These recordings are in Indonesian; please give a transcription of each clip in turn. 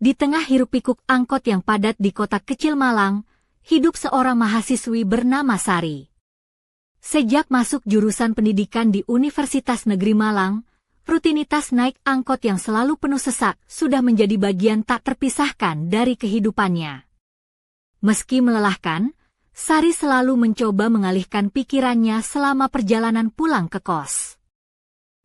Di tengah hiruk-pikuk angkot yang padat di kota kecil Malang, hidup seorang mahasiswi bernama Sari. Sejak masuk jurusan pendidikan di Universitas Negeri Malang, rutinitas naik angkot yang selalu penuh sesak sudah menjadi bagian tak terpisahkan dari kehidupannya. Meski melelahkan, Sari selalu mencoba mengalihkan pikirannya selama perjalanan pulang ke kos.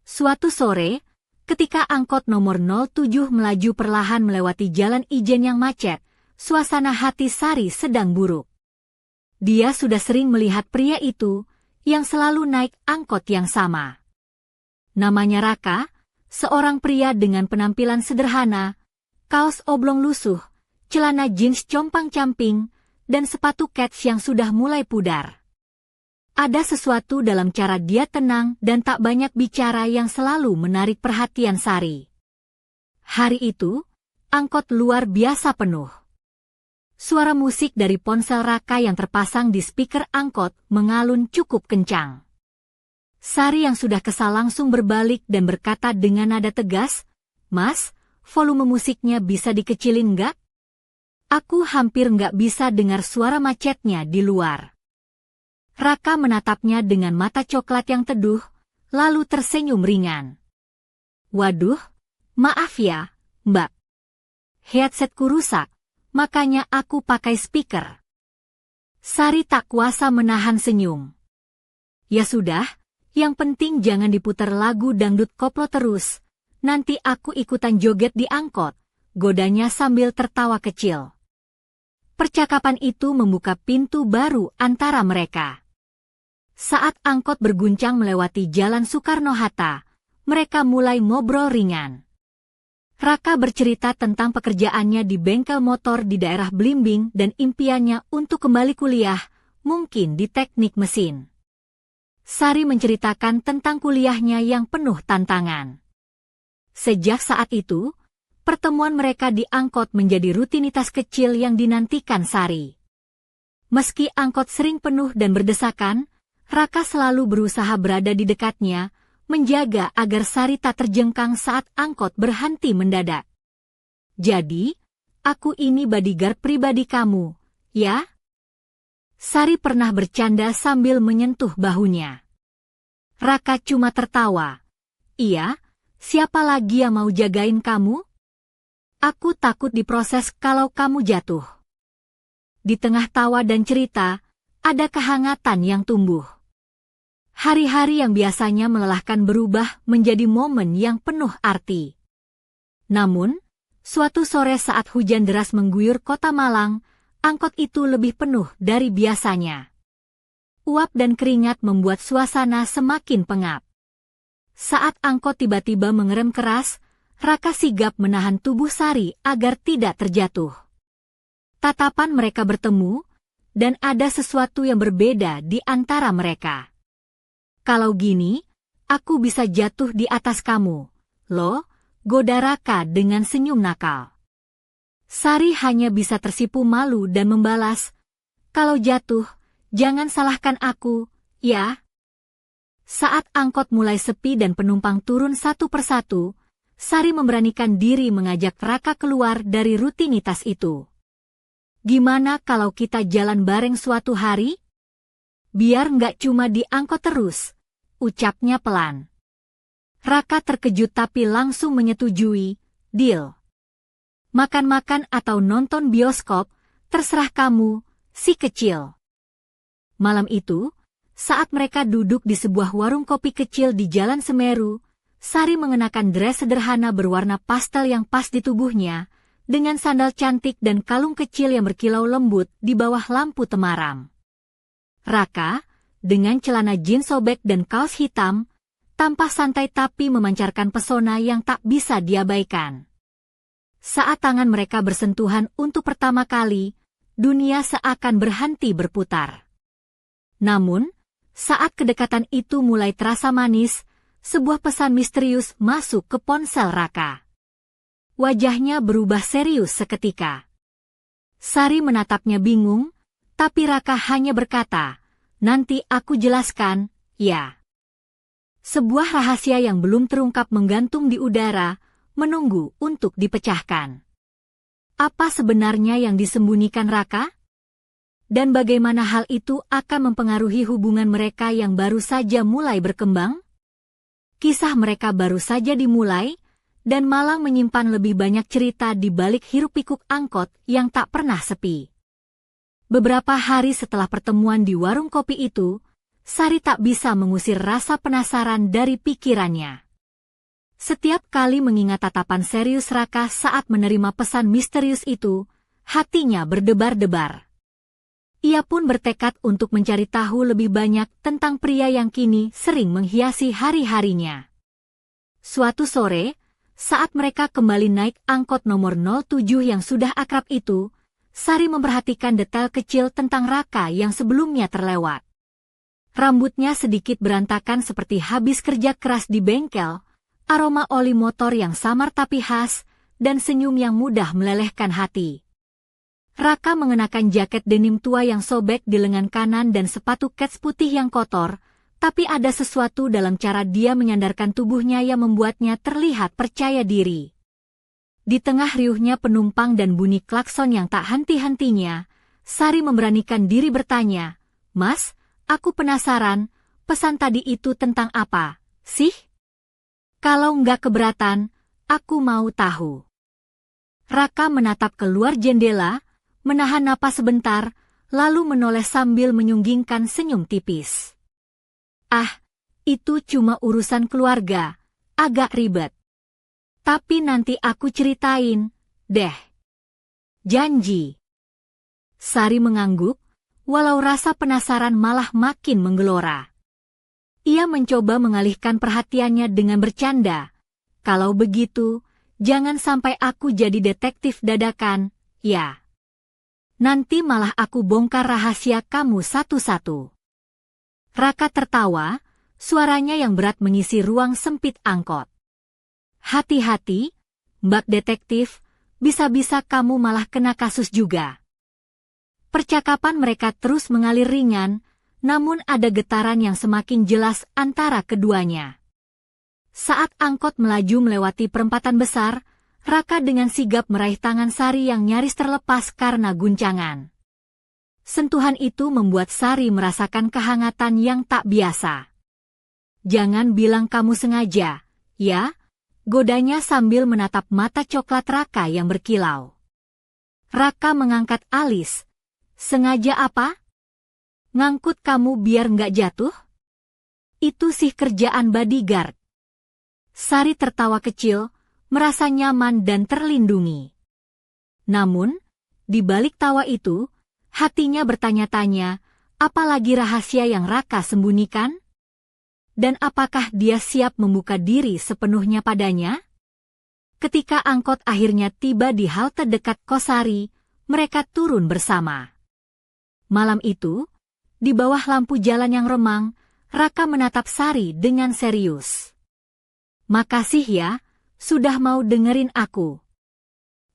Suatu sore, ketika angkot nomor 07 melaju perlahan melewati jalan Ijen yang macet, suasana hati Sari sedang buruk. Dia sudah sering melihat pria itu, yang selalu naik angkot yang sama. Namanya Raka, seorang pria dengan penampilan sederhana, kaos oblong lusuh, celana jeans compang-camping, dan sepatu kets yang sudah mulai pudar. Ada sesuatu dalam cara dia tenang dan tak banyak bicara yang selalu menarik perhatian Sari. Hari itu, angkot luar biasa penuh. Suara musik dari ponsel Raka yang terpasang di speaker angkot mengalun cukup kencang. Sari yang sudah kesal langsung berbalik dan berkata dengan nada tegas, "Mas, volume musiknya bisa dikecilin nggak? Aku hampir nggak bisa dengar suara macetnya di luar." Raka menatapnya dengan mata coklat yang teduh, lalu tersenyum ringan. "Waduh, maaf ya, Mbak. Headsetku rusak, makanya aku pakai speaker." Sari tak kuasa menahan senyum. "Ya sudah, yang penting jangan diputar lagu dangdut koplo terus, nanti aku ikutan joget di angkot," godanya sambil tertawa kecil. Percakapan itu membuka pintu baru antara mereka. Saat angkot berguncang melewati Jalan Soekarno-Hatta, mereka mulai ngobrol ringan. Raka bercerita tentang pekerjaannya di bengkel motor di daerah Blimbing dan impiannya untuk kembali kuliah, mungkin di teknik mesin. Sari menceritakan tentang kuliahnya yang penuh tantangan. Sejak saat itu, pertemuan mereka di angkot menjadi rutinitas kecil yang dinantikan Sari. Meski angkot sering penuh dan berdesakan, Raka selalu berusaha berada di dekatnya, menjaga agar Sari tak terjengkang saat angkot berhenti mendadak. "Jadi, aku ini bodyguard pribadi kamu, ya?" Sari pernah bercanda sambil menyentuh bahunya. Raka cuma tertawa. "Iya, siapa lagi yang mau jagain kamu? Aku takut diproses kalau kamu jatuh." Di tengah tawa dan cerita, ada kehangatan yang tumbuh. Hari-hari yang biasanya melelahkan berubah menjadi momen yang penuh arti. Namun, suatu sore saat hujan deras mengguyur kota Malang, angkot itu lebih penuh dari biasanya. Uap dan keringat membuat suasana semakin pengap. Saat angkot tiba-tiba mengerem keras, Raka sigap menahan tubuh Sari agar tidak terjatuh. Tatapan mereka bertemu, dan ada sesuatu yang berbeda di antara mereka. "Kalau gini, aku bisa jatuh di atas kamu, loh," goda Raka dengan senyum nakal. Sari hanya bisa tersipu malu dan membalas, "Kalau jatuh, jangan salahkan aku, ya." Saat angkot mulai sepi dan penumpang turun satu persatu, Sari memberanikan diri mengajak Raka keluar dari rutinitas itu. "Gimana kalau kita jalan bareng suatu hari? Biar nggak cuma di angkot terus," ucapnya pelan. Raka terkejut tapi langsung menyetujui, "Deal. Makan-makan atau nonton bioskop, terserah kamu, si kecil." Malam itu, saat mereka duduk di sebuah warung kopi kecil di Jalan Semeru, Sari mengenakan dress sederhana berwarna pastel yang pas di tubuhnya, dengan sandal cantik dan kalung kecil yang berkilau lembut di bawah lampu temaram. Raka, dengan celana jeans sobek dan kaos hitam, tampak santai tapi memancarkan pesona yang tak bisa diabaikan. Saat tangan mereka bersentuhan untuk pertama kali, dunia seakan berhenti berputar. Namun, saat kedekatan itu mulai terasa manis, sebuah pesan misterius masuk ke ponsel Raka. Wajahnya berubah serius seketika. Sari menatapnya bingung, tapi Raka hanya berkata, "Nanti aku jelaskan, ya." Sebuah rahasia yang belum terungkap menggantung di udara, menunggu untuk dipecahkan. Apa sebenarnya yang disembunyikan Raka? Dan bagaimana hal itu akan mempengaruhi hubungan mereka yang baru saja mulai berkembang? Kisah mereka baru saja dimulai, dan Malang menyimpan lebih banyak cerita di balik hiruk-pikuk angkot yang tak pernah sepi. Beberapa hari setelah pertemuan di warung kopi itu, Sari tak bisa mengusir rasa penasaran dari pikirannya. Setiap kali mengingat tatapan serius Raka saat menerima pesan misterius itu, hatinya berdebar-debar. Ia pun bertekad untuk mencari tahu lebih banyak tentang pria yang kini sering menghiasi hari-harinya. Suatu sore, saat mereka kembali naik angkot nomor 07 yang sudah akrab itu, Sari memperhatikan detail kecil tentang Raka yang sebelumnya terlewat. Rambutnya sedikit berantakan seperti habis kerja keras di bengkel, aroma oli motor yang samar tapi khas, dan senyum yang mudah melelehkan hati. Raka mengenakan jaket denim tua yang sobek di lengan kanan dan sepatu kets putih yang kotor, tapi ada sesuatu dalam cara dia menyandarkan tubuhnya yang membuatnya terlihat percaya diri. Di tengah riuhnya penumpang dan bunyi klakson yang tak henti-hentinya, Sari memberanikan diri bertanya, "Mas, aku penasaran, pesan tadi itu tentang apa, sih? Kalau nggak keberatan, aku mau tahu." Raka menatap keluar jendela, menahan napas sebentar, lalu menoleh sambil menyunggingkan senyum tipis. "Ah, itu cuma urusan keluarga, agak ribet. Tapi nanti aku ceritain, deh. Janji." Sari mengangguk, walau rasa penasaran malah makin menggelora. Ia mencoba mengalihkan perhatiannya dengan bercanda. "Kalau begitu, jangan sampai aku jadi detektif dadakan, ya. Nanti malah aku bongkar rahasia kamu satu-satu." Raka tertawa, suaranya yang berat mengisi ruang sempit angkot. "Hati-hati, Mbak Detektif, bisa-bisa kamu malah kena kasus juga." Percakapan mereka terus mengalir ringan, namun ada getaran yang semakin jelas antara keduanya. Saat angkot melaju melewati perempatan besar, Raka dengan sigap meraih tangan Sari yang nyaris terlepas karena guncangan. Sentuhan itu membuat Sari merasakan kehangatan yang tak biasa. "Jangan bilang kamu sengaja, ya?" godanya sambil menatap mata coklat Raka yang berkilau. Raka mengangkat alis. "Sengaja apa? Ngangkut kamu biar nggak jatuh? Itu sih kerjaan bodyguard." Sari tertawa kecil, merasa nyaman dan terlindungi. Namun, di balik tawa itu, hatinya bertanya-tanya, apalagi rahasia yang Raka sembunyikan? Dan apakah dia siap membuka diri sepenuhnya padanya? Ketika angkot akhirnya tiba di halte dekat Kosari, mereka turun bersama. Malam itu, di bawah lampu jalan yang remang, Raka menatap Sari dengan serius. "Makasih ya, sudah mau dengerin aku.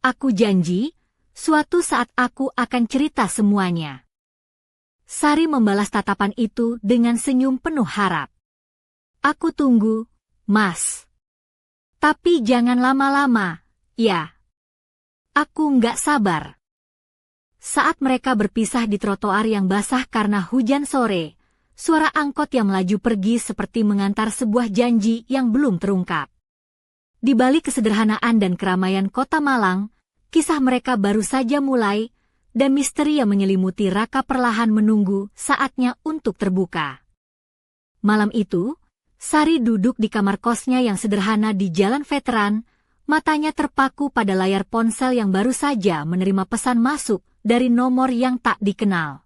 Aku janji, suatu saat aku akan cerita semuanya." Sari membalas tatapan itu dengan senyum penuh harap. "Aku tunggu, Mas. Tapi jangan lama-lama, ya. Aku nggak sabar." Saat mereka berpisah di trotoar yang basah karena hujan sore, suara angkot yang melaju pergi seperti mengantar sebuah janji yang belum terungkap. Di balik kesederhanaan dan keramaian kota Malang, kisah mereka baru saja mulai, dan misteri yang menyelimuti Raka perlahan menunggu saatnya untuk terbuka. Malam itu, Sari duduk di kamar kosnya yang sederhana di Jalan Veteran, matanya terpaku pada layar ponsel yang baru saja menerima pesan masuk dari nomor yang tak dikenal.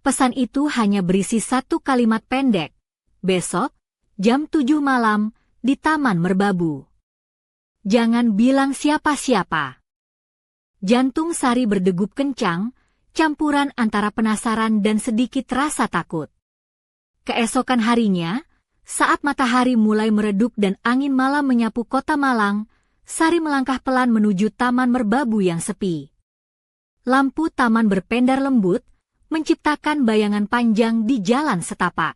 Pesan itu hanya berisi satu kalimat pendek, "Besok, jam 7 malam, di Taman Merbabu. Jangan bilang siapa-siapa." Jantung Sari berdegup kencang, campuran antara penasaran dan sedikit rasa takut. Keesokan harinya, saat matahari mulai meredup dan angin malam menyapu kota Malang, Sari melangkah pelan menuju Taman Merbabu yang sepi. Lampu taman berpendar lembut, menciptakan bayangan panjang di jalan setapak.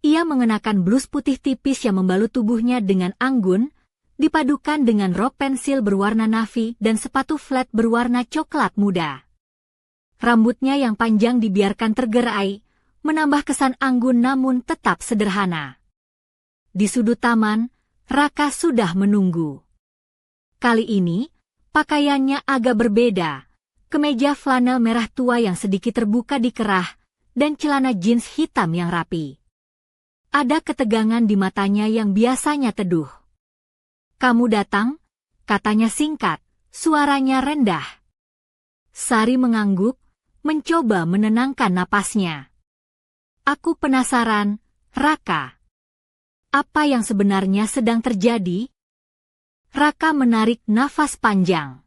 Ia mengenakan blus putih tipis yang membalut tubuhnya dengan anggun, dipadukan dengan rok pensil berwarna navy dan sepatu flat berwarna coklat muda. Rambutnya yang panjang dibiarkan tergerai, menambah kesan anggun namun tetap sederhana. Di sudut taman, Raka sudah menunggu. Kali ini, pakaiannya agak berbeda, kemeja flanel merah tua yang sedikit terbuka di kerah, dan celana jeans hitam yang rapi. Ada ketegangan di matanya yang biasanya teduh. "Kamu datang?" katanya singkat, suaranya rendah. Sari mengangguk, mencoba menenangkan napasnya. "Aku penasaran, Raka. Apa yang sebenarnya sedang terjadi?" Raka menarik nafas panjang.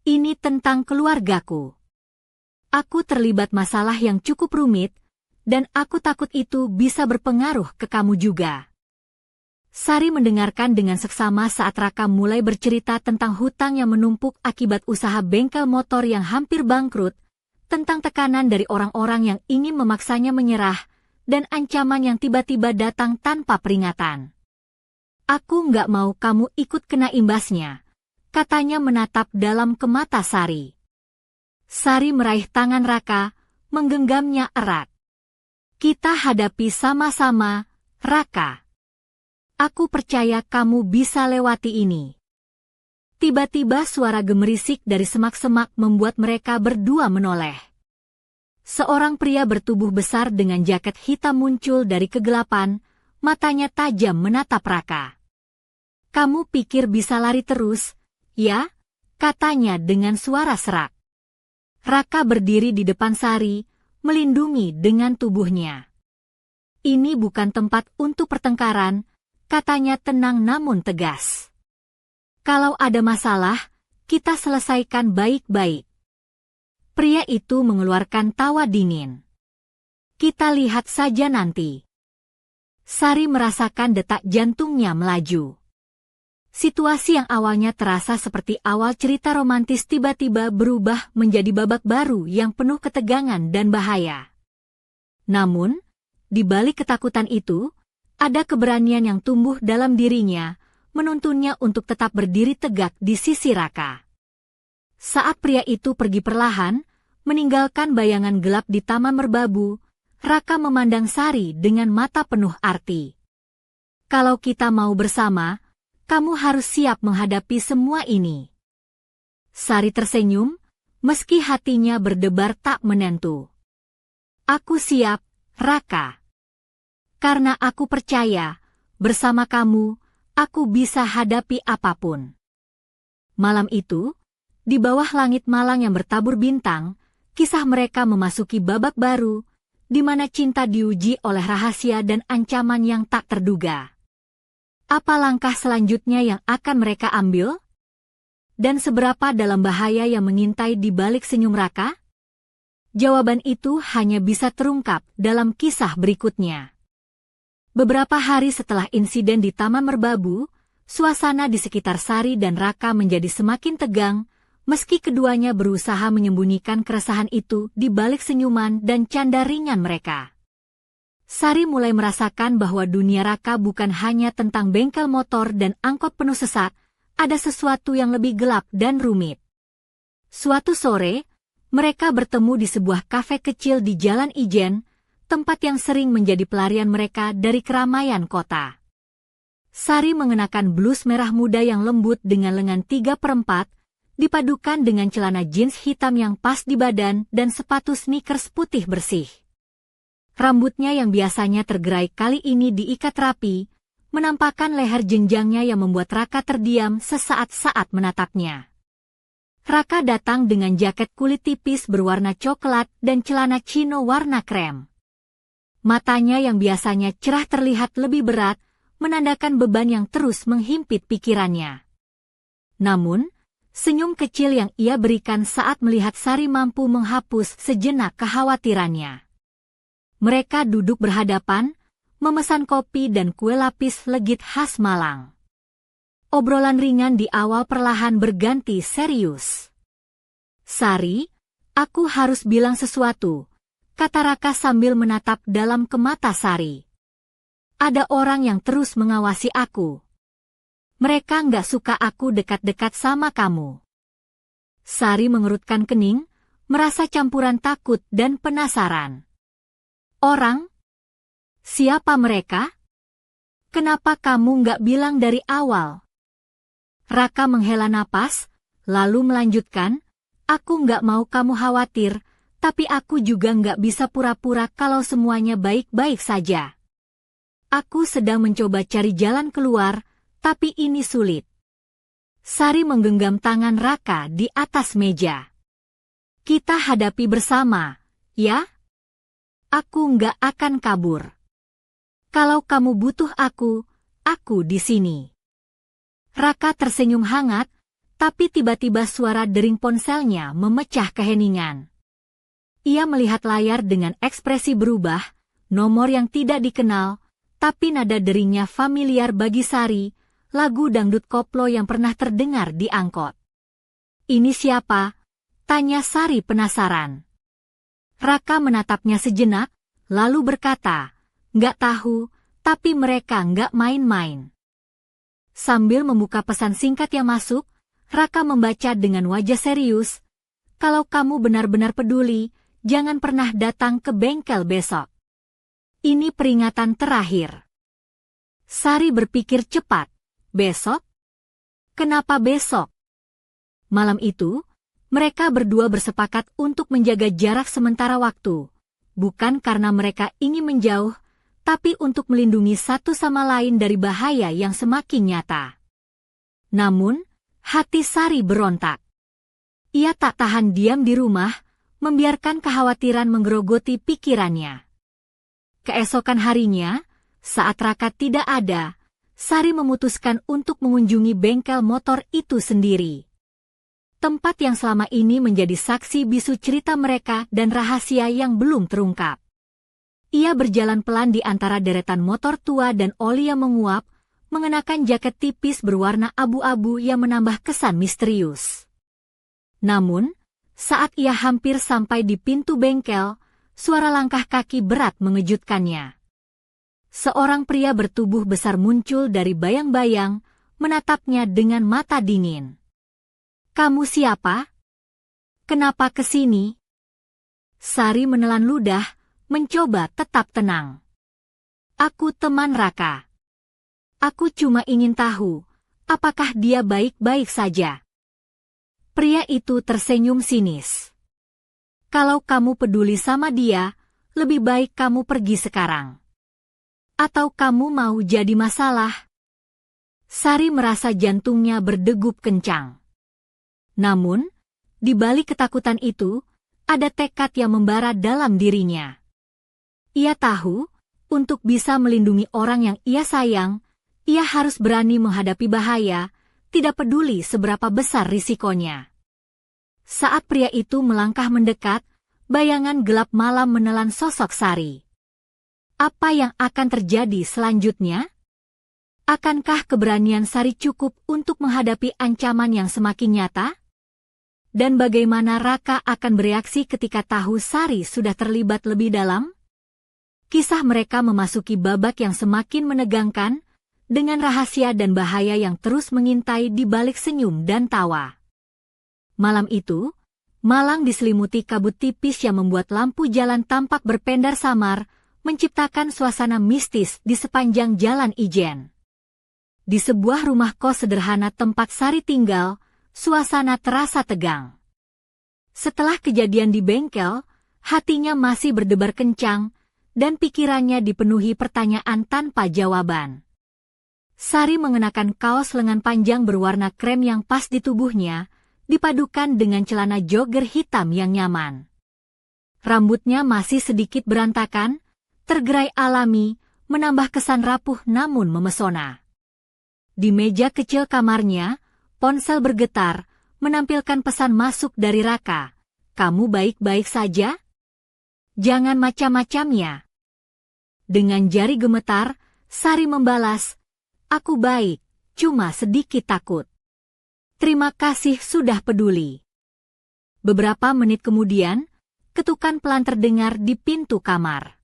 "Ini tentang keluargaku. Aku terlibat masalah yang cukup rumit, dan aku takut itu bisa berpengaruh ke kamu juga." Sari mendengarkan dengan seksama saat Raka mulai bercerita tentang hutang yang menumpuk akibat usaha bengkel motor yang hampir bangkrut, tentang tekanan dari orang-orang yang ingin memaksanya menyerah, dan ancaman yang tiba-tiba datang tanpa peringatan. "Aku nggak mau kamu ikut kena imbasnya," katanya menatap dalam ke mata Sari. Sari meraih tangan Raka, menggenggamnya erat. "Kita hadapi sama-sama, Raka. Aku percaya kamu bisa lewati ini." Tiba-tiba suara gemerisik dari semak-semak membuat mereka berdua menoleh. Seorang pria bertubuh besar dengan jaket hitam muncul dari kegelapan, matanya tajam menatap Raka. "Kamu pikir bisa lari terus, ya?" katanya dengan suara serak. Raka berdiri di depan Sari, melindungi dengan tubuhnya. "Ini bukan tempat untuk pertengkaran," katanya tenang namun tegas. "Kalau ada masalah, kita selesaikan baik-baik." Pria itu mengeluarkan tawa dingin. "Kita lihat saja nanti." Sari merasakan detak jantungnya melaju. Situasi yang awalnya terasa seperti awal cerita romantis tiba-tiba berubah menjadi babak baru yang penuh ketegangan dan bahaya. Namun, di balik ketakutan itu, ada keberanian yang tumbuh dalam dirinya, menuntunnya untuk tetap berdiri tegak di sisi Raka. Saat pria itu pergi perlahan, meninggalkan bayangan gelap di taman merbabu, Raka memandang Sari dengan mata penuh arti. "Kalau kita mau bersama, kamu harus siap menghadapi semua ini." Sari tersenyum, meski hatinya berdebar tak menentu. "Aku siap, Raka. Karena aku percaya, bersama kamu, aku bisa hadapi apapun." Malam itu, di bawah langit malang yang bertabur bintang, kisah mereka memasuki babak baru, di mana cinta diuji oleh rahasia dan ancaman yang tak terduga. Apa langkah selanjutnya yang akan mereka ambil? Dan seberapa dalam bahaya yang mengintai di balik senyum Raka? Jawaban itu hanya bisa terungkap dalam kisah berikutnya. Beberapa hari setelah insiden di Taman Merbabu, suasana di sekitar Sari dan Raka menjadi semakin tegang, meski keduanya berusaha menyembunyikan keresahan itu di balik senyuman dan canda ringan mereka. Sari mulai merasakan bahwa dunia Raka bukan hanya tentang bengkel motor dan angkot penuh sesak, ada sesuatu yang lebih gelap dan rumit. Suatu sore, mereka bertemu di sebuah kafe kecil di Jalan Ijen, tempat yang sering menjadi pelarian mereka dari keramaian kota. Sari mengenakan blus merah muda yang lembut dengan lengan 3/4, dipadukan dengan celana jeans hitam yang pas di badan dan sepatu sneakers putih bersih. Rambutnya yang biasanya tergerai kali ini diikat rapi, menampakkan leher jenjangnya yang membuat Raka terdiam sesaat saat menatapnya. Raka datang dengan jaket kulit tipis berwarna coklat dan celana chino warna krem. Matanya yang biasanya cerah terlihat lebih berat, menandakan beban yang terus menghimpit pikirannya. Namun, senyum kecil yang ia berikan saat melihat Sari mampu menghapus sejenak kekhawatirannya. Mereka duduk berhadapan, memesan kopi dan kue lapis legit khas Malang. Obrolan ringan di awal perlahan berganti serius. "Sari, aku harus bilang sesuatu," kata Raka sambil menatap dalam ke mata Sari. "Ada orang yang terus mengawasi aku." Mereka nggak suka aku dekat-dekat sama kamu. Sari mengerutkan kening, merasa campuran takut dan penasaran. Orang? Siapa mereka? Kenapa kamu nggak bilang dari awal? Raka menghela napas, lalu melanjutkan, aku nggak mau kamu khawatir, tapi aku juga nggak bisa pura-pura kalau semuanya baik-baik saja. Aku sedang mencoba cari jalan keluar, tapi ini sulit. Sari menggenggam tangan Raka di atas meja. Kita hadapi bersama, ya? Aku nggak akan kabur. Kalau kamu butuh aku di sini. Raka tersenyum hangat, tapi tiba-tiba suara dering ponselnya memecah keheningan. Ia melihat layar dengan ekspresi berubah, nomor yang tidak dikenal, tapi nada deringnya familiar bagi Sari, lagu dangdut koplo yang pernah terdengar di angkot. Ini siapa? Tanya Sari penasaran. Raka menatapnya sejenak, lalu berkata, nggak tahu, tapi mereka nggak main-main. Sambil membuka pesan singkat yang masuk, Raka membaca dengan wajah serius, kalau kamu benar-benar peduli, jangan pernah datang ke bengkel besok. Ini peringatan terakhir. Sari berpikir cepat, besok? Kenapa besok? Malam itu, mereka berdua bersepakat untuk menjaga jarak sementara waktu, bukan karena mereka ingin menjauh, tapi untuk melindungi satu sama lain dari bahaya yang semakin nyata. Namun, hati Sari berontak. Ia tak tahan diam di rumah, membiarkan kekhawatiran menggerogoti pikirannya. Keesokan harinya, saat Raka tidak ada, Sari memutuskan untuk mengunjungi bengkel motor itu sendiri. Tempat yang selama ini menjadi saksi bisu cerita mereka dan rahasia yang belum terungkap. Ia berjalan pelan di antara deretan motor tua dan oli yang menguap, mengenakan jaket tipis berwarna abu-abu yang menambah kesan misterius. Namun, saat ia hampir sampai di pintu bengkel, suara langkah kaki berat mengejutkannya. Seorang pria bertubuh besar muncul dari bayang-bayang, menatapnya dengan mata dingin. Kamu siapa? Kenapa ke sini? Sari menelan ludah, mencoba tetap tenang. Aku teman Raka. Aku cuma ingin tahu, apakah dia baik-baik saja. Pria itu tersenyum sinis. Kalau kamu peduli sama dia, lebih baik kamu pergi sekarang. Atau kamu mau jadi masalah? Sari merasa jantungnya berdegup kencang. Namun, di balik ketakutan itu, ada tekad yang membara dalam dirinya. Ia tahu, untuk bisa melindungi orang yang ia sayang, ia harus berani menghadapi bahaya, tidak peduli seberapa besar risikonya. Saat pria itu melangkah mendekat, bayangan gelap malam menelan sosok Sari. Apa yang akan terjadi selanjutnya? Akankah keberanian Sari cukup untuk menghadapi ancaman yang semakin nyata? Dan bagaimana Raka akan bereaksi ketika tahu Sari sudah terlibat lebih dalam? Kisah mereka memasuki babak yang semakin menegangkan, dengan rahasia dan bahaya yang terus mengintai di balik senyum dan tawa. Malam itu, Malang diselimuti kabut tipis yang membuat lampu jalan tampak berpendar samar, menciptakan suasana mistis di sepanjang Jalan Ijen. Di sebuah rumah kos sederhana tempat Sari tinggal, suasana terasa tegang. Setelah kejadian di bengkel, hatinya masih berdebar kencang, dan pikirannya dipenuhi pertanyaan tanpa jawaban. Sari mengenakan kaos lengan panjang berwarna krem yang pas di tubuhnya, dipadukan dengan celana jogger hitam yang nyaman. Rambutnya masih sedikit berantakan, tergerai alami, menambah kesan rapuh namun memesona. Di meja kecil kamarnya, ponsel bergetar, menampilkan pesan masuk dari Raka. Kamu baik-baik saja? Jangan macam-macamnya. Dengan jari gemetar, Sari membalas, aku baik, cuma sedikit takut. Terima kasih sudah peduli. Beberapa menit kemudian, ketukan pelan terdengar di pintu kamar.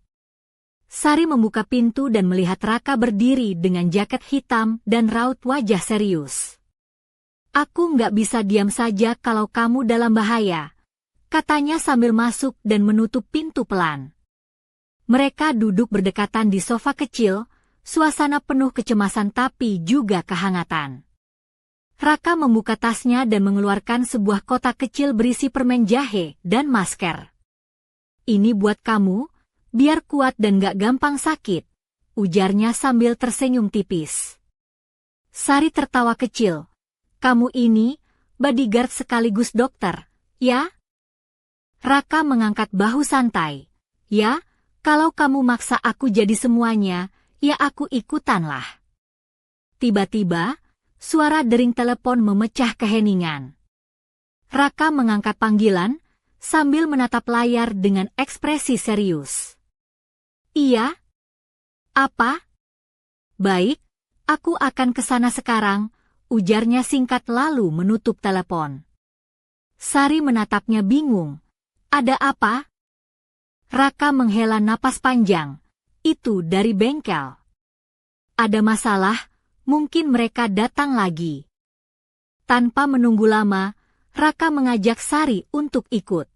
Sari membuka pintu dan melihat Raka berdiri dengan jaket hitam dan raut wajah serius. Aku nggak bisa diam saja kalau kamu dalam bahaya, katanya sambil masuk dan menutup pintu pelan. Mereka duduk berdekatan di sofa kecil, suasana penuh kecemasan tapi juga kehangatan. Raka membuka tasnya dan mengeluarkan sebuah kotak kecil berisi permen jahe dan masker. Ini buat kamu, biar kuat dan gak gampang sakit, ujarnya sambil tersenyum tipis. Sari tertawa kecil. Kamu ini, bodyguard sekaligus dokter, ya? Raka mengangkat bahu santai. Ya, kalau kamu maksa aku jadi semuanya, ya aku ikutanlah. Tiba-tiba, suara dering telepon memecah keheningan. Raka mengangkat panggilan, sambil menatap layar dengan ekspresi serius. Iya? Apa? Baik, aku akan ke sana sekarang, ujarnya singkat lalu menutup telepon. Sari menatapnya bingung. Ada apa? Raka menghela napas panjang. Itu dari bengkel. Ada masalah, mungkin mereka datang lagi. Tanpa menunggu lama, Raka mengajak Sari untuk ikut.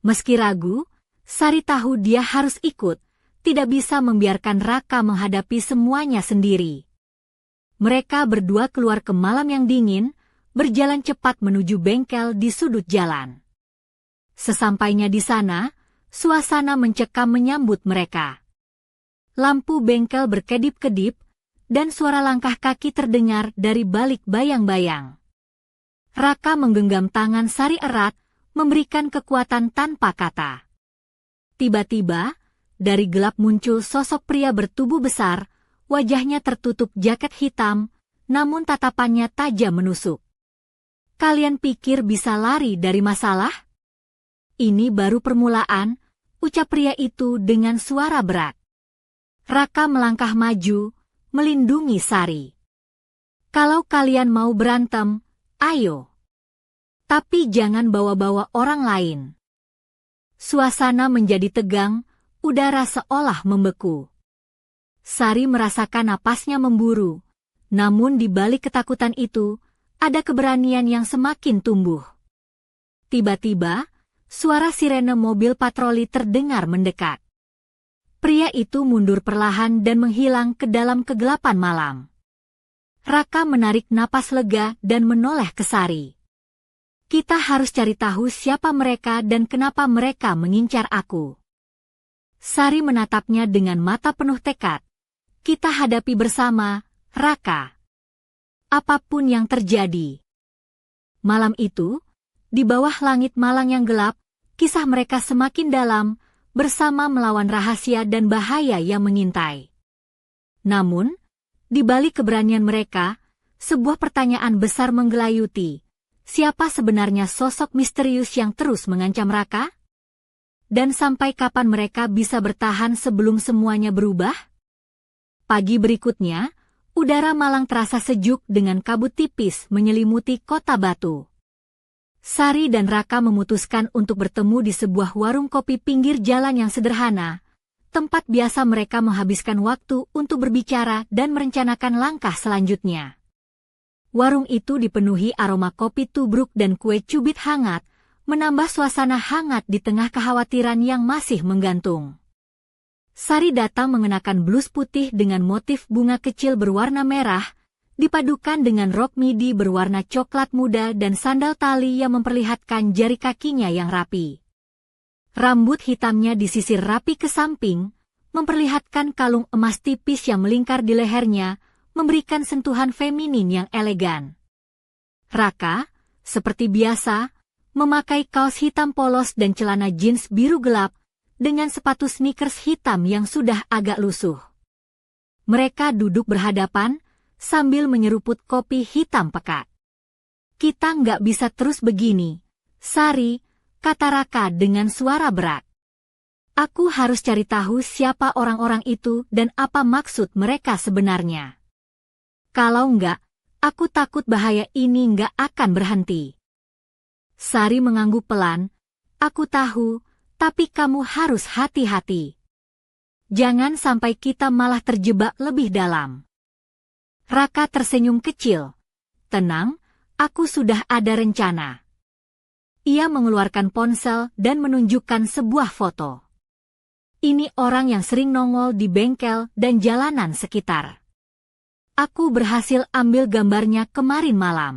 Meski ragu, Sari tahu dia harus ikut, tidak bisa membiarkan Raka menghadapi semuanya sendiri. Mereka berdua keluar ke malam yang dingin, berjalan cepat menuju bengkel di sudut jalan. Sesampainya di sana, suasana mencekam menyambut mereka. Lampu bengkel berkedip-kedip, dan suara langkah kaki terdengar dari balik bayang-bayang. Raka menggenggam tangan Sari erat, memberikan kekuatan tanpa kata. Tiba-tiba, dari gelap muncul sosok pria bertubuh besar, wajahnya tertutup jaket hitam, namun tatapannya tajam menusuk. Kalian pikir bisa lari dari masalah? Ini baru permulaan, ucap pria itu dengan suara berat. Raka melangkah maju, melindungi Sari. Kalau kalian mau berantem, ayo. Tapi jangan bawa-bawa orang lain. Suasana menjadi tegang, udara seolah membeku. Sari merasakan napasnya memburu, namun di balik ketakutan itu, ada keberanian yang semakin tumbuh. Tiba-tiba, suara sirene mobil patroli terdengar mendekat. Pria itu mundur perlahan dan menghilang ke dalam kegelapan malam. Raka menarik napas lega dan menoleh ke Sari. Kita harus cari tahu siapa mereka dan kenapa mereka mengincar aku. Sari menatapnya dengan mata penuh tekad. Kita hadapi bersama, Raka. Apapun yang terjadi. Malam itu, di bawah langit malang yang gelap, kisah mereka semakin dalam, bersama melawan rahasia dan bahaya yang mengintai. Namun, di balik keberanian mereka, sebuah pertanyaan besar menggelayuti. Siapa sebenarnya sosok misterius yang terus mengancam Raka? Dan sampai kapan mereka bisa bertahan sebelum semuanya berubah? Pagi berikutnya, udara malang terasa sejuk dengan kabut tipis menyelimuti kota batu. Sari dan Raka memutuskan untuk bertemu di sebuah warung kopi pinggir jalan yang sederhana, tempat biasa mereka menghabiskan waktu untuk berbicara dan merencanakan langkah selanjutnya. Warung itu dipenuhi aroma kopi tubruk dan kue cubit hangat, menambah suasana hangat di tengah kekhawatiran yang masih menggantung. Sari datang mengenakan blus putih dengan motif bunga kecil berwarna merah, dipadukan dengan rok midi berwarna coklat muda dan sandal tali yang memperlihatkan jari kakinya yang rapi. Rambut hitamnya disisir rapi ke samping, memperlihatkan kalung emas tipis yang melingkar di lehernya, memberikan sentuhan feminin yang elegan. Raka, seperti biasa, memakai kaos hitam polos dan celana jeans biru gelap, dengan sepatu sneakers hitam yang sudah agak lusuh. Mereka duduk berhadapan, sambil menyeruput kopi hitam pekat. Kita nggak bisa terus begini, Sari, kata Raka dengan suara berat. Aku harus cari tahu siapa orang-orang itu dan apa maksud mereka sebenarnya. Kalau nggak, aku takut bahaya ini nggak akan berhenti. Sari mengangguk pelan, aku tahu, tapi kamu harus hati-hati. Jangan sampai kita malah terjebak lebih dalam. Raka tersenyum kecil. Tenang, aku sudah ada rencana. Ia mengeluarkan ponsel dan menunjukkan sebuah foto. Ini orang yang sering nongol di bengkel dan jalanan sekitar. Aku berhasil ambil gambarnya kemarin malam.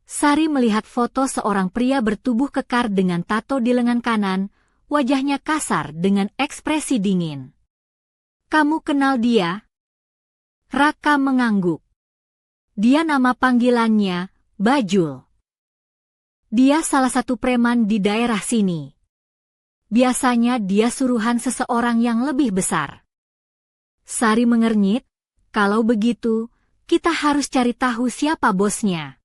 Sari melihat foto seorang pria bertubuh kekar dengan tato di lengan kanan, wajahnya kasar dengan ekspresi dingin. Kamu kenal dia? Raka mengangguk. Dia nama panggilannya, Bajul. Dia salah satu preman di daerah sini. Biasanya dia suruhan seseorang yang lebih besar. Sari mengernyit, kalau begitu, kita harus cari tahu siapa bosnya.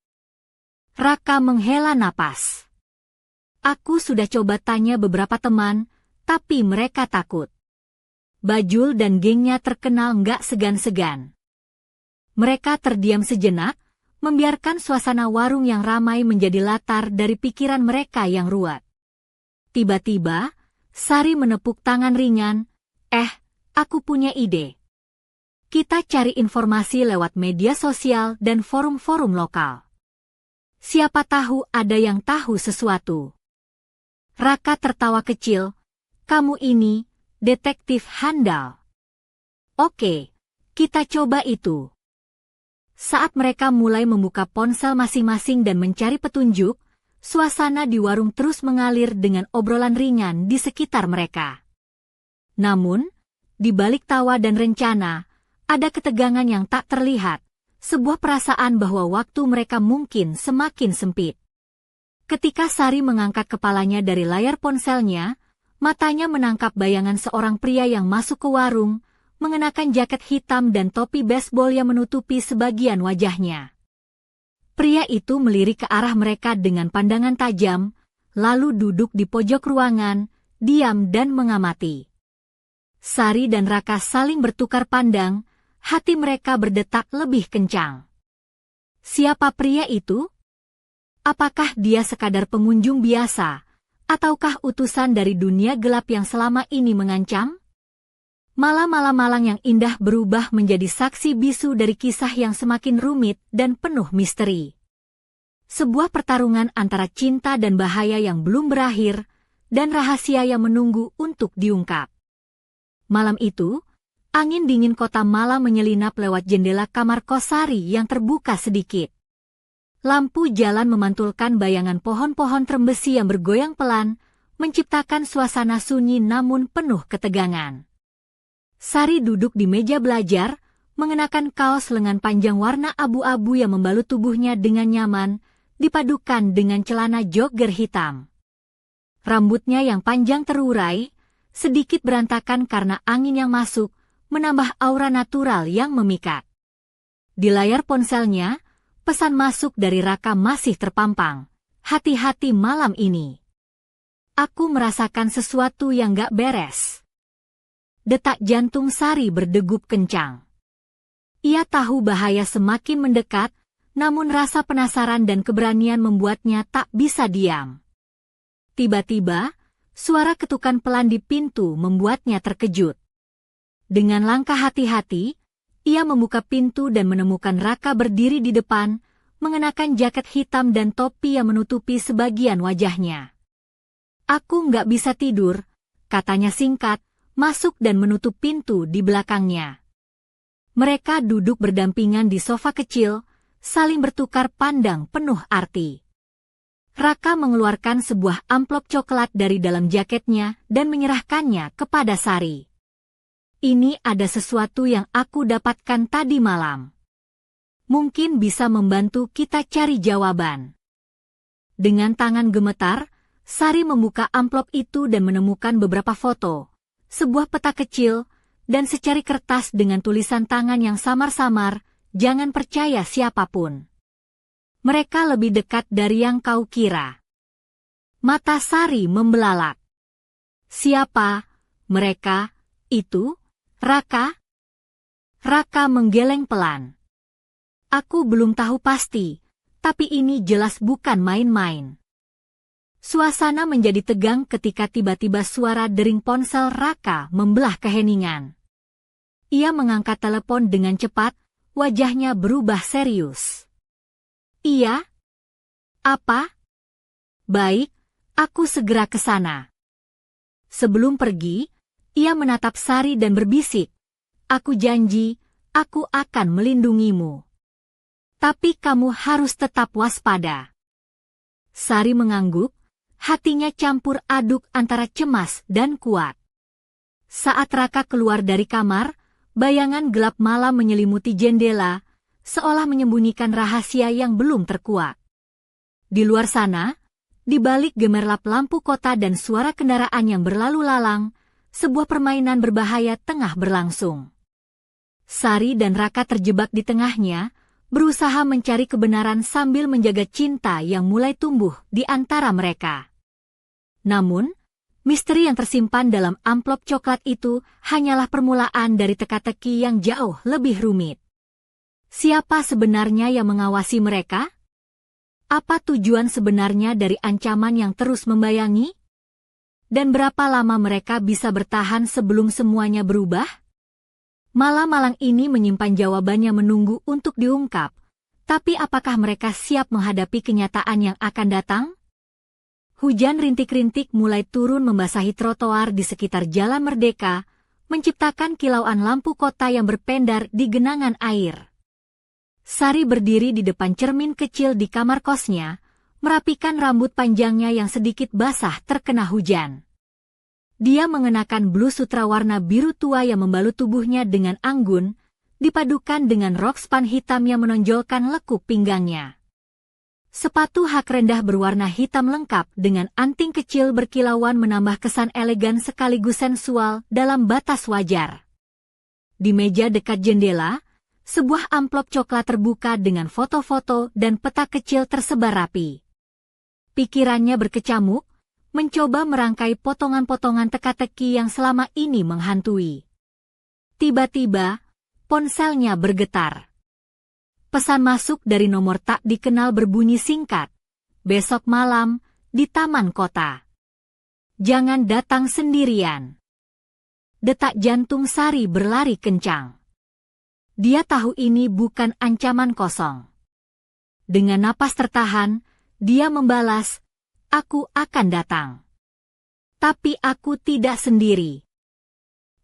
Raka menghela napas. Aku sudah coba tanya beberapa teman, tapi mereka takut. Bajul dan gengnya terkenal nggak segan-segan. Mereka terdiam sejenak, membiarkan suasana warung yang ramai menjadi latar dari pikiran mereka yang ruwet. Tiba-tiba, Sari menepuk tangan ringan, aku punya ide. Kita cari informasi lewat media sosial dan forum-forum lokal. Siapa tahu ada yang tahu sesuatu. Raka tertawa kecil, kamu ini, detektif handal. Oke, kita coba itu. Saat mereka mulai membuka ponsel masing-masing dan mencari petunjuk, suasana di warung terus mengalir dengan obrolan ringan di sekitar mereka. Namun, di balik tawa dan rencana, ada ketegangan yang tak terlihat, sebuah perasaan bahwa waktu mereka mungkin semakin sempit. Ketika Sari mengangkat kepalanya dari layar ponselnya, matanya menangkap bayangan seorang pria yang masuk ke warung, mengenakan jaket hitam dan topi baseball yang menutupi sebagian wajahnya. Pria itu melirik ke arah mereka dengan pandangan tajam, lalu duduk di pojok ruangan, diam dan mengamati. Sari dan Raka saling bertukar pandang, hati mereka berdetak lebih kencang. Siapa pria itu? Apakah dia sekadar pengunjung biasa, ataukah utusan dari dunia gelap yang selama ini mengancam? Malam-malam malang yang indah berubah menjadi saksi bisu dari kisah yang semakin rumit dan penuh misteri. Sebuah pertarungan antara cinta dan bahaya yang belum berakhir, dan rahasia yang menunggu untuk diungkap. Malam itu, angin dingin kota malam menyelinap lewat jendela kamar kos Sari yang terbuka sedikit. Lampu jalan memantulkan bayangan pohon-pohon trembesi yang bergoyang pelan, menciptakan suasana sunyi namun penuh ketegangan. Sari duduk di meja belajar, mengenakan kaos lengan panjang warna abu-abu yang membalut tubuhnya dengan nyaman, dipadukan dengan celana jogger hitam. Rambutnya yang panjang terurai, sedikit berantakan karena angin yang masuk, menambah aura natural yang memikat. Di layar ponselnya, pesan masuk dari Raka masih terpampang. Hati-hati malam ini. Aku merasakan sesuatu yang gak beres. Detak jantung Sari berdegup kencang. Ia tahu bahaya semakin mendekat, namun rasa penasaran dan keberanian membuatnya tak bisa diam. Tiba-tiba, suara ketukan pelan di pintu membuatnya terkejut. Dengan langkah hati-hati, ia membuka pintu dan menemukan Raka berdiri di depan, mengenakan jaket hitam dan topi yang menutupi sebagian wajahnya. Aku nggak bisa tidur, katanya singkat, masuk dan menutup pintu di belakangnya. Mereka duduk berdampingan di sofa kecil, saling bertukar pandang penuh arti. Raka mengeluarkan sebuah amplop coklat dari dalam jaketnya dan menyerahkannya kepada Sari. Ini ada sesuatu yang aku dapatkan tadi malam. Mungkin bisa membantu kita cari jawaban. Dengan tangan gemetar, Sari membuka amplop itu dan menemukan beberapa foto. Sebuah peta kecil, dan secari kertas dengan tulisan tangan yang samar-samar, jangan percaya siapapun. Mereka lebih dekat dari yang kau kira. Mata Sari membelalak. Siapa mereka itu? Raka? Raka menggeleng pelan. Aku belum tahu pasti, tapi ini jelas bukan main-main. Suasana menjadi tegang ketika tiba-tiba suara dering ponsel Raka membelah keheningan. Ia mengangkat telepon dengan cepat, wajahnya berubah serius. Iya? Apa? Baik, aku segera ke sana. Sebelum pergi, ia menatap Sari dan berbisik, aku janji, aku akan melindungimu. Tapi kamu harus tetap waspada. Sari mengangguk, hatinya campur aduk antara cemas dan kuat. Saat Raka keluar dari kamar, bayangan gelap malam menyelimuti jendela, seolah menyembunyikan rahasia yang belum terkuak. Di luar sana, di balik gemerlap lampu kota dan suara kendaraan yang berlalu lalang, sebuah permainan berbahaya tengah berlangsung. Sari dan Raka terjebak di tengahnya, berusaha mencari kebenaran sambil menjaga cinta yang mulai tumbuh di antara mereka. Namun, misteri yang tersimpan dalam amplop coklat itu hanyalah permulaan dari teka-teki yang jauh lebih rumit. Siapa sebenarnya yang mengawasi mereka? Apa tujuan sebenarnya dari ancaman yang terus membayangi? Dan berapa lama mereka bisa bertahan sebelum semuanya berubah? Malam malang ini menyimpan jawabannya menunggu untuk diungkap, tapi apakah mereka siap menghadapi kenyataan yang akan datang? Hujan rintik-rintik mulai turun membasahi trotoar di sekitar Jalan Merdeka, menciptakan kilauan lampu kota yang berpendar di genangan air. Sari berdiri di depan cermin kecil di kamar kosnya, merapikan rambut panjangnya yang sedikit basah terkena hujan. Dia mengenakan blus sutra warna biru tua yang membalut tubuhnya dengan anggun, dipadukan dengan rok span hitam yang menonjolkan lekuk pinggangnya. Sepatu hak rendah berwarna hitam lengkap dengan anting kecil berkilauan menambah kesan elegan sekaligus sensual dalam batas wajar. Di meja dekat jendela, sebuah amplop coklat terbuka dengan foto-foto dan peta kecil tersebar rapi. Pikirannya berkecamuk, mencoba merangkai potongan-potongan teka-teki yang selama ini menghantui. Tiba-tiba, ponselnya bergetar. Pesan masuk dari nomor tak dikenal berbunyi singkat. Besok malam, di taman kota. Jangan datang sendirian. Detak jantung Sari berlari kencang. Dia tahu ini bukan ancaman kosong. Dengan napas tertahan, dia membalas, aku akan datang. Tapi aku tidak sendiri.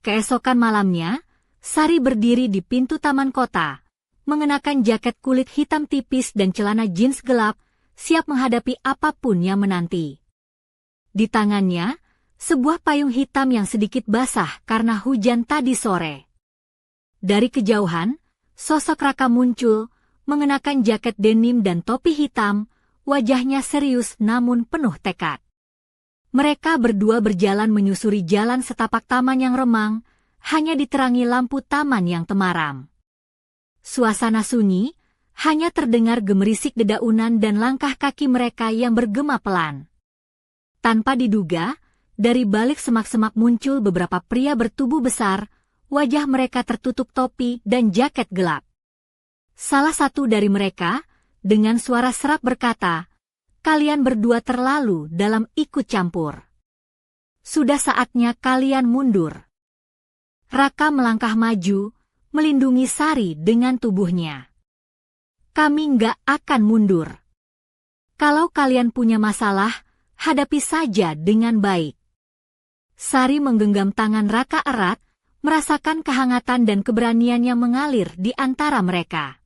Keesokan malamnya, Sari berdiri di pintu taman kota, mengenakan jaket kulit hitam tipis dan celana jeans gelap, siap menghadapi apapun yang menanti. Di tangannya, sebuah payung hitam yang sedikit basah karena hujan tadi sore. Dari kejauhan, sosok Raka muncul, mengenakan jaket denim dan topi hitam, wajahnya serius namun penuh tekad. Mereka berdua berjalan menyusuri jalan setapak taman yang remang, hanya diterangi lampu taman yang temaram. Suasana sunyi, hanya terdengar gemerisik dedaunan dan langkah kaki mereka yang bergema pelan. Tanpa diduga, dari balik semak-semak muncul beberapa pria bertubuh besar, wajah mereka tertutup topi dan jaket gelap. Salah satu dari mereka, dengan suara serak berkata, kalian berdua terlalu dalam ikut campur. Sudah saatnya kalian mundur. Raka melangkah maju, melindungi Sari dengan tubuhnya. Kami nggak akan mundur. Kalau kalian punya masalah, hadapi saja dengan baik. Sari menggenggam tangan Raka erat, merasakan kehangatan dan keberanian yang mengalir di antara mereka.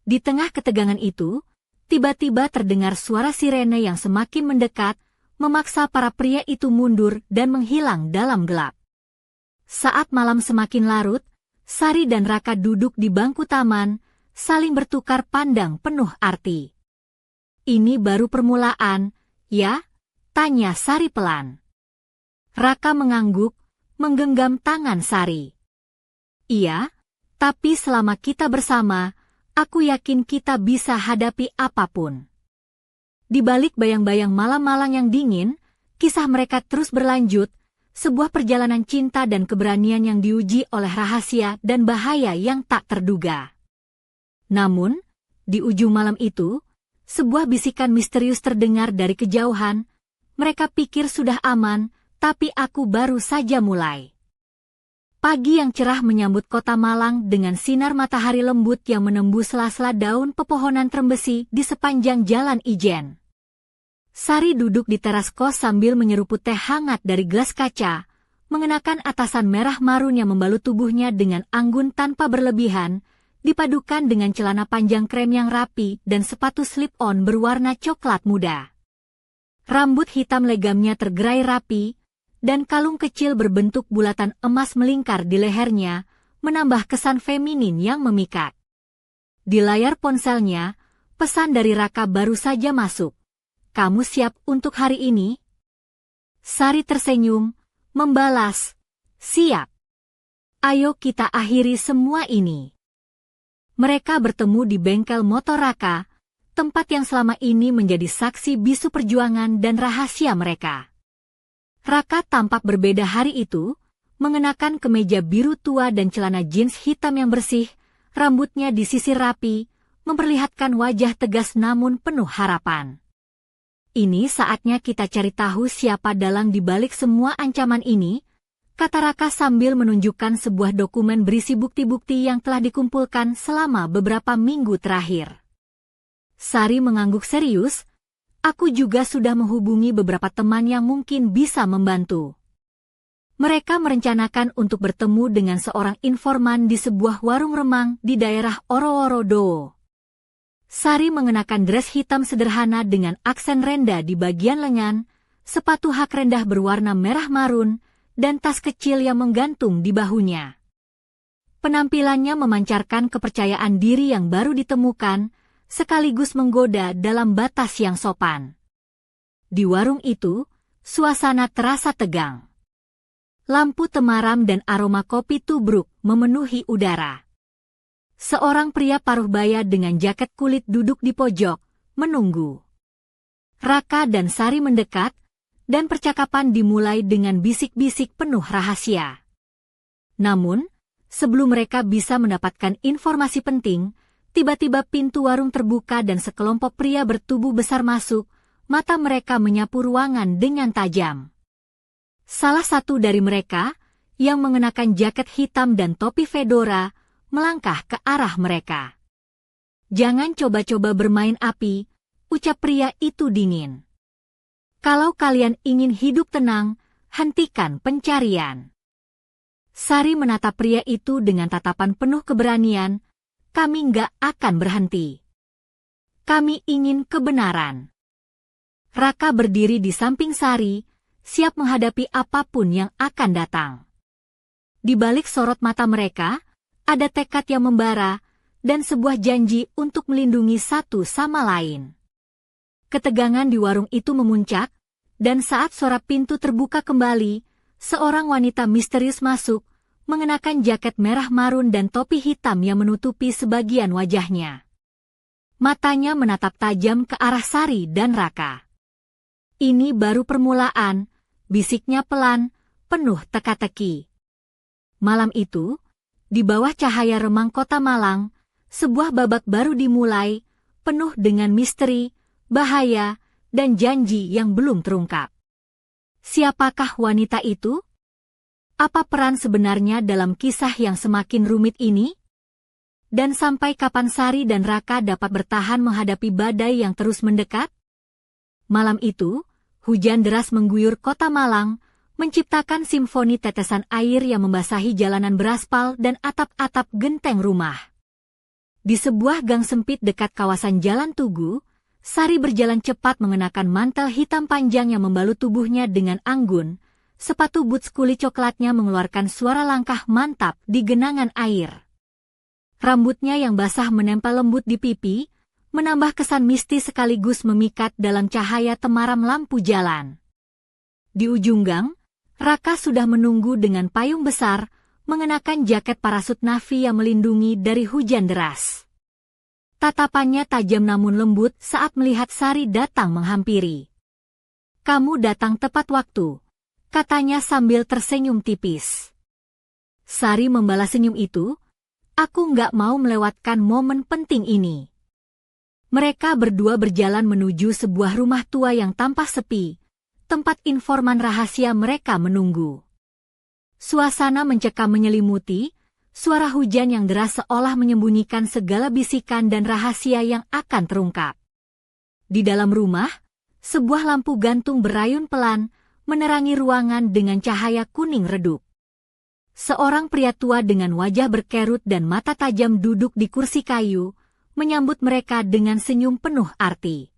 Di tengah ketegangan itu, tiba-tiba terdengar suara sirene yang semakin mendekat, memaksa para pria itu mundur dan menghilang dalam gelap. Saat malam semakin larut, Sari dan Raka duduk di bangku taman, saling bertukar pandang penuh arti. Ini baru permulaan, ya? Tanya Sari pelan. Raka mengangguk, menggenggam tangan Sari. Iya, tapi selama kita bersama, aku yakin kita bisa hadapi apapun. Di balik bayang-bayang malam-malang yang dingin, kisah mereka terus berlanjut, sebuah perjalanan cinta dan keberanian yang diuji oleh rahasia dan bahaya yang tak terduga. Namun, di ujung malam itu, sebuah bisikan misterius terdengar dari kejauhan, Mereka pikir sudah aman, tapi aku baru saja mulai. Pagi yang cerah menyambut kota Malang dengan sinar matahari lembut yang menembus sela-sela daun pepohonan trembesi di sepanjang Jalan Ijen. Sari duduk di teras kos sambil menyeruput teh hangat dari gelas kaca, mengenakan atasan merah marun yang membalut tubuhnya dengan anggun tanpa berlebihan, dipadukan dengan celana panjang krem yang rapi dan sepatu slip-on berwarna coklat muda. Rambut hitam legamnya tergerai rapi, dan kalung kecil berbentuk bulatan emas melingkar di lehernya, menambah kesan feminin yang memikat. Di layar ponselnya, pesan dari Raka baru saja masuk. "Kamu siap untuk hari ini?" Sari tersenyum, membalas, "Siap. Ayo kita akhiri semua ini." Mereka bertemu di bengkel motor Raka, tempat yang selama ini menjadi saksi bisu perjuangan dan rahasia mereka. Raka tampak berbeda hari itu, mengenakan kemeja biru tua dan celana jeans hitam yang bersih, rambutnya disisir rapi, memperlihatkan wajah tegas namun penuh harapan. "Ini saatnya kita cari tahu siapa dalang di balik semua ancaman ini," kata Raka sambil menunjukkan sebuah dokumen berisi bukti-bukti yang telah dikumpulkan selama beberapa minggu terakhir. Sari mengangguk serius. "Aku juga sudah menghubungi beberapa teman yang mungkin bisa membantu. Mereka merencanakan untuk bertemu dengan seorang informan di sebuah warung remang di daerah Oro-Oro-Dowo." Sari mengenakan dress hitam sederhana dengan aksen renda di bagian lengan, sepatu hak rendah berwarna merah marun, dan tas kecil yang menggantung di bahunya. Penampilannya memancarkan kepercayaan diri yang baru ditemukan, sekaligus menggoda dalam batas yang sopan. Di warung itu, suasana terasa tegang. Lampu temaram dan aroma kopi tubruk memenuhi udara. Seorang pria paruh baya dengan jaket kulit duduk di pojok, menunggu. Raka dan Sari mendekat, dan percakapan dimulai dengan bisik-bisik penuh rahasia. Namun, sebelum mereka bisa mendapatkan informasi penting, tiba-tiba pintu warung terbuka dan sekelompok pria bertubuh besar masuk, mata mereka menyapu ruangan dengan tajam. Salah satu dari mereka, yang mengenakan jaket hitam dan topi fedora, melangkah ke arah mereka. "Jangan coba-coba bermain api," ucap pria itu dingin. "Kalau kalian ingin hidup tenang, hentikan pencarian." Sari menatap pria itu dengan tatapan penuh keberanian. "Kami nggak akan berhenti. Kami ingin kebenaran." Raka berdiri di samping Sari, siap menghadapi apapun yang akan datang. Di balik sorot mata mereka, ada tekad yang membara, dan sebuah janji untuk melindungi satu sama lain. Ketegangan di warung itu memuncak, dan saat suara pintu terbuka kembali, seorang wanita misterius masuk, mengenakan jaket merah marun dan topi hitam yang menutupi sebagian wajahnya. Matanya menatap tajam ke arah Sari dan Raka. "Ini baru permulaan," bisiknya pelan, penuh teka-teki. Malam itu, di bawah cahaya remang kota Malang, sebuah babak baru dimulai, penuh dengan misteri, bahaya, dan janji yang belum terungkap. Siapakah wanita itu? Apa peran sebenarnya dalam kisah yang semakin rumit ini? Dan sampai kapan Sari dan Raka dapat bertahan menghadapi badai yang terus mendekat? Malam itu, hujan deras mengguyur kota Malang, menciptakan simfoni tetesan air yang membasahi jalanan beraspal dan atap-atap genteng rumah. Di sebuah gang sempit dekat kawasan Jalan Tugu, Sari berjalan cepat mengenakan mantel hitam panjang yang membalut tubuhnya dengan anggun. Sepatu boots kulit coklatnya mengeluarkan suara langkah mantap di genangan air. Rambutnya yang basah menempel lembut di pipi, menambah kesan mistis sekaligus memikat dalam cahaya temaram lampu jalan. Di ujung gang, Raka sudah menunggu dengan payung besar, mengenakan jaket parasut navy yang melindungi dari hujan deras. Tatapannya tajam namun lembut saat melihat Sari datang menghampiri. "Kamu datang tepat waktu," katanya sambil tersenyum tipis. Sari membalas senyum itu, "Aku nggak mau melewatkan momen penting ini." Mereka berdua berjalan menuju sebuah rumah tua yang tampak sepi, tempat informan rahasia mereka menunggu. Suasana mencekam menyelimuti, suara hujan yang deras seolah menyembunyikan segala bisikan dan rahasia yang akan terungkap. Di dalam rumah, sebuah lampu gantung berayun pelan, menerangi ruangan dengan cahaya kuning redup. Seorang pria tua dengan wajah berkerut dan mata tajam duduk di kursi kayu, menyambut mereka dengan senyum penuh arti.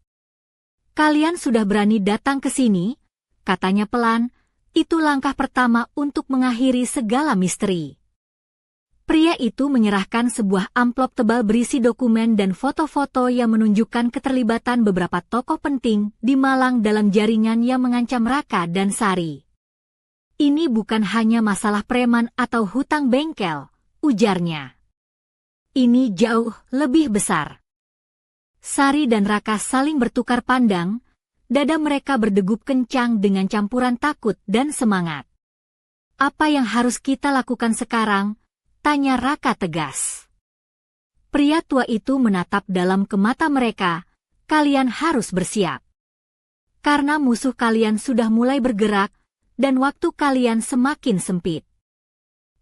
"Kalian sudah berani datang ke sini," katanya pelan, "itu langkah pertama untuk mengakhiri segala misteri." Pria itu menyerahkan sebuah amplop tebal berisi dokumen dan foto-foto yang menunjukkan keterlibatan beberapa tokoh penting di Malang dalam jaringan yang mengancam Raka dan Sari. "Ini bukan hanya masalah preman atau hutang bengkel," ujarnya. "Ini jauh lebih besar." Sari dan Raka saling bertukar pandang, dada mereka berdegup kencang dengan campuran takut dan semangat. "Apa yang harus kita lakukan sekarang?" tanya Raka tegas. Pria tua itu menatap dalam ke mata mereka, "Kalian harus bersiap. Karena musuh kalian sudah mulai bergerak, dan waktu kalian semakin sempit."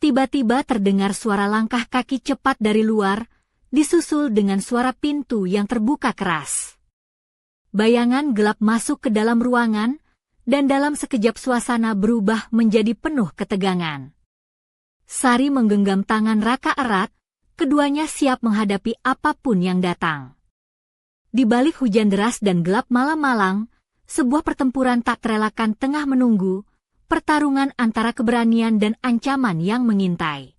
Tiba-tiba terdengar suara langkah kaki cepat dari luar, disusul dengan suara pintu yang terbuka keras. Bayangan gelap masuk ke dalam ruangan, dan dalam sekejap suasana berubah menjadi penuh ketegangan. Sari menggenggam tangan Raka erat, keduanya siap menghadapi apapun yang datang. Di balik hujan deras dan gelap malam Malang, sebuah pertempuran tak terelakkan tengah menunggu, pertarungan antara keberanian dan ancaman yang mengintai.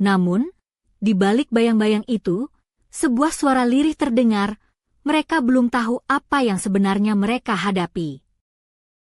Namun, di balik bayang-bayang itu, sebuah suara lirih terdengar, mereka belum tahu apa yang sebenarnya mereka hadapi.